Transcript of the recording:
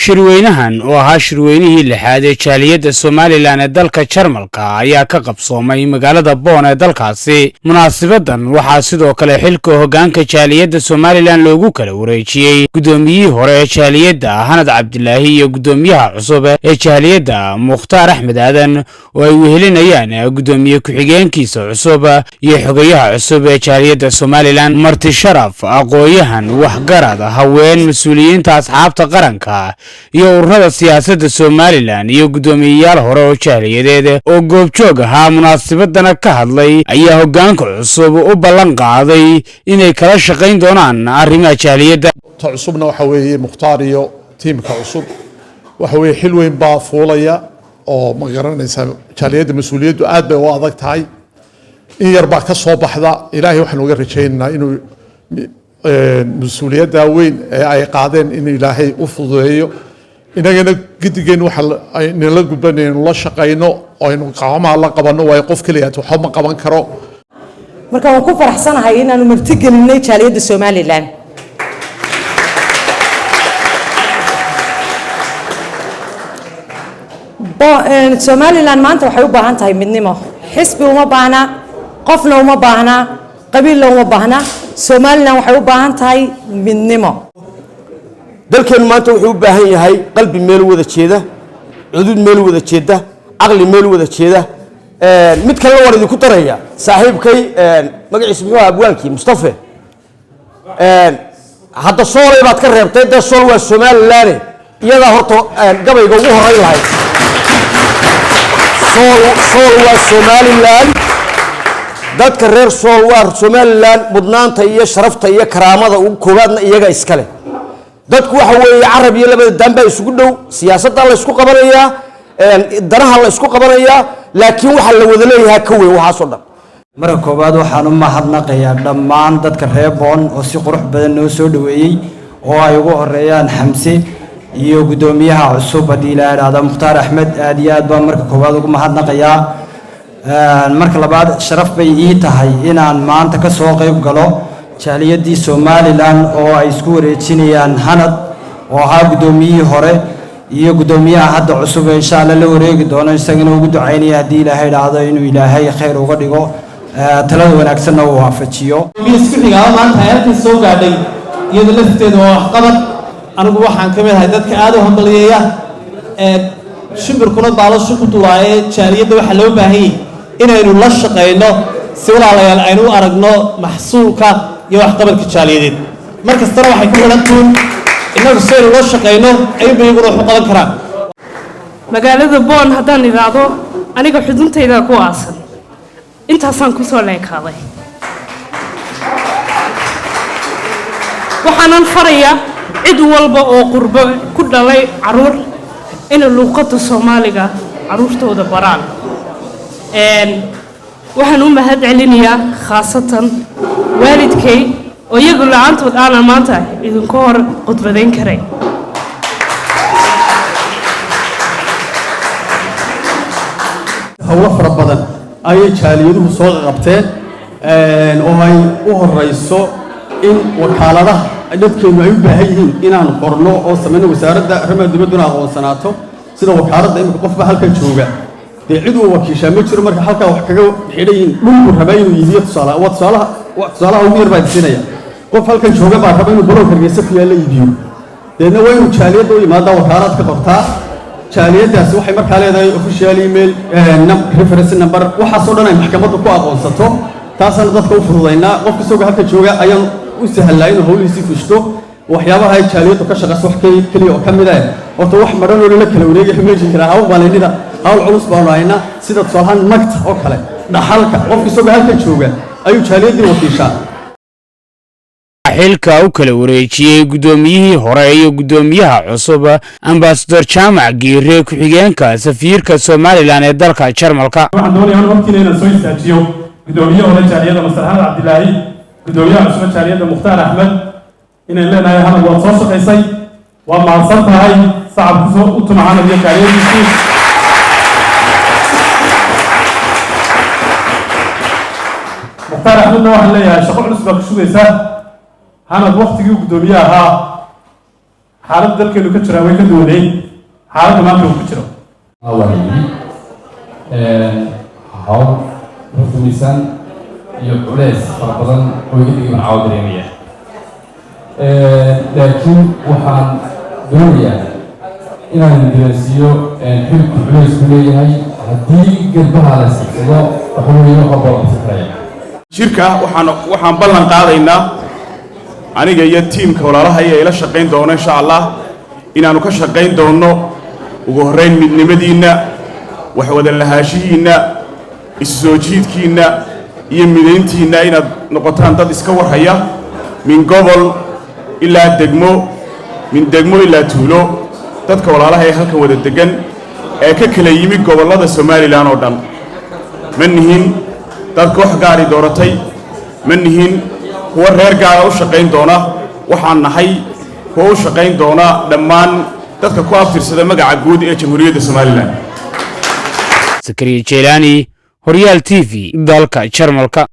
shirweynahan oo ahaa shirweynihii lixaad ee jaaliyadda Somaliland ee dalka Jarmalka ayaa ka qabsoomay magaalada Bonn ee dalkaasi. Munaasabaddan waxaa sidoo kale xilka hoggaanka jaaliyadda Somaliland loogu kala wareejiyay gudoomiyihii hore ee jaaliyadda Hanad Cabdilaahi iyo gudoomiyaha cusub ee jaaliyadda Mukhtaar Axmed Aadan oo ay wehelinayaan gudoomiye ku-xigeenkiisa cusub iyo xogayaha cusub ee jaaliyadda Somaliland. Marti sharaf aqooyahan waxgarad haween mas'uuliyiinta asxaabta qaranka iyo ururada siyaasadda Somaliland iyo gudoomiyayaal hore oo jaaliyadeed oo goobjoog ahaa munaasabadana ka hadlay ayaa hoggaanka cusub u ballan qaaday inay kala shaqayn doonaan arrimaha jaaliyadda. cusubna waxa weeye Mukhtaar iyo tiimka cusub waxa weeye xil weyn baa fuulaya oo ma garanaysa jaaliyadda mas'uuliyaddu aad bay u adag tahay in yar baa ka soo baxda. Ilaahay waxaan uga rajaynaynaa inuu مسؤولية وين أي قاعدين إن إلهي أفضيه إننا قد جين وحل نلقي بني الله شقينه أو إنه قام على قبنا ويقف كليات وحما قبنا كرو. مركب كفر حسنا هاي إنه مرتقل من نيتشاليد السومالي لان. السومالي لان ما أنت وحيوبه أنت هاي مني ما حسب وما بعنا قفنا وما بعنا قبيلة وما بعنا Somaliland waxay u baahan tahay midnimo. dalkeen maanta wuxuu u baahan yahay qalbi meel wada jeeda, cudud meel wada jeeda, aqli meel wada jeeda. mid kale war idinku taraya saaxiibkay magaciisa muxuu abwaankii Mustafa hadda Sool baad ka reebtay da Sool waa Somaliland iyada horta gabayga ugu horeey lahayd Sool waa Somaliland dadka reer Sool waa Somaliland mudnaanta iyo sharafta iyo karaamada ugu koobaadna iyaga iskale. dadku waxa weeye Arab iyo labada danba isugu dhow siyaasadda la isku qabanaya danaha la isku qabanaya laakiin waxa la wada leeyahay ka weyn waxa soo dhan. marka koobaad waxaan u mahadnaqayaa dhammaan dadka reer Bonn oo si qurux badan noo soo dhaweeyay oo ay ugu horeeyaan Xamse iyo gudoomiyaha cusub hadii la yiraahdo Mukhtaar Axmed aad iyo aad baan marka koobaad ugu mahadnaqayaa. marka labaad sharaf bay ii tahay inaan maanta ka soo qayb galo jaaliyadii Somaliland oo ay isku wareejinayaan Hanad oo ahaa gudoomiyihii hore iyo gudoomiyaha hadda cusub insha Allah la wareegi doono isagana ugu ducaynaya hadii Ilaahay raado inuu Ilaahay khayr uga dhigo talada wanaagsan oo waafajiyo. miisku xigaa maanta halkii soo gaadhay iyada lafteeda oo qabad anigu waxaan ka mid ahay dadka aad u hambalyeeya shimbirkuna baalasho ku duulaaye jaaliyadda waxa loo baahan yahay inaynu la shaqeyno si walaalayaal aynu aragno maxsuulka iyo wax qabadka jaaliyadeed markastana waxay ku xirantuun inagu saynu la shaqeyno ayuu bayaguna wax u qaban karaan. magaalada Bonn haddaan iraado aniga xuduntayda ku aasan intaasaan ku soo leekaaday waxaanan farayaa cid walba oo qurbo ku dhalay caruur in luqadda Soomaaliga caruurtooda baraan. waxaan u mahad celinayaa khaasatan waalidkay oo iyagu la'aantood aan maanta idinku hor qodbadayn karay. hawlo fara badan ayay jaaliyaduhu soo qabteen oo ay u horeyso in wakaaladaha dadkeenu ay u baahan yihiin inaan qorno oo sameeyno wasaaradda arrimaha dibadda aqoonsanaato sida wakaaladda imika qofba halkan jooga cid uu wakiisha ma jiro marka halka wax kaga xidhayin dhulku raba inuu iibiyo tusaalaha ugu yar baa disinaya qof halkan jooga baa raba inuu balow hargeysa ku yaalla iibiyo deedna waa inuu jaaliyadda u yimaadaa wakaalad ka qortaa jaaliyaddaasi waxay markaa leedahay official email reference number waxaasoo dhan ay maxkamadda ku aqoonsato taasaan dadka u fududaynaa qof isagoo halkan jooga ayaan u sahlaa inuu howlihiisii fushto waxyaabaha ay jaaliyaddu ka shaqayso wax keliya oo ka mid ah horta wax madhan oo la kala wareegay meesha jira hawl maalinida hawl culus baan haynaa sida tusaalahan magta oo kale dhaxalka qofka isagoo halkan jooga ayuu jaaliyadii wakiishaa. xilka u kala wareejiyay gudoomiyihii hore iyo gudoomiyaha cusub Ambassador Jaamac Giire ku-xigeenka safiirka Somaliland ee dalka Jarmalka. waxaan doonayaa hortiina inaan soo istaajiyo gudoomiyaha hore jaaliyadda Mukhtaar Cabdilaahi gudoomiyaha cusub jaaliyadda Mukhtaar Axmed inay leenahay Hanad waad soo shaqaysay waa mahadsan tahay sacabku soo u tumacana iyo jaaliyadiisii. Mukhtaar Axmedna waxaan leeyahay shaqo culus baa ku sugaysaa Hanad waqtigii gudoomiyaha xaaladda dalkeenu ka jiraa way ka duwaneyn xaaladda maanta uu ku jiro hawl rutumisan iyo culeys fara badan oo iga dhigay caawa dareemaya laakiin waxaan doonayaa inaan dareensiiyo xilku culeysku leeyahay haddii garbaha la sigsado waxa weeye waxa ballansan karaya shirka waxaan ballan qaadaynaa aniga iyo tiimka walaalaha ee ila shaqayn doona insha Allah inaanu ka shaqayn doono ugu horeyn midnimadiina wax wada lahaashihiina isoo jiidkiina iyo mideyntiina inaad noqotaan dad iska warhaya min gobol ilaa degmo min degmo ilaa tuulo dadka walaalaha ee halkan wada degan ee ka kala yimi gobolada Soomaaliland oo dhan manihin dad koox gaari dooratay manihin kuwa reer gaar u shaqayn doona waxaan nahay kuwa u shaqayn doona dhammaan dadka ku aftirsada magaca guud ee Jamhuuriyadda Soomaaliland. Zakariya Jeelani, Horyaal TV, dalka Jarmalka.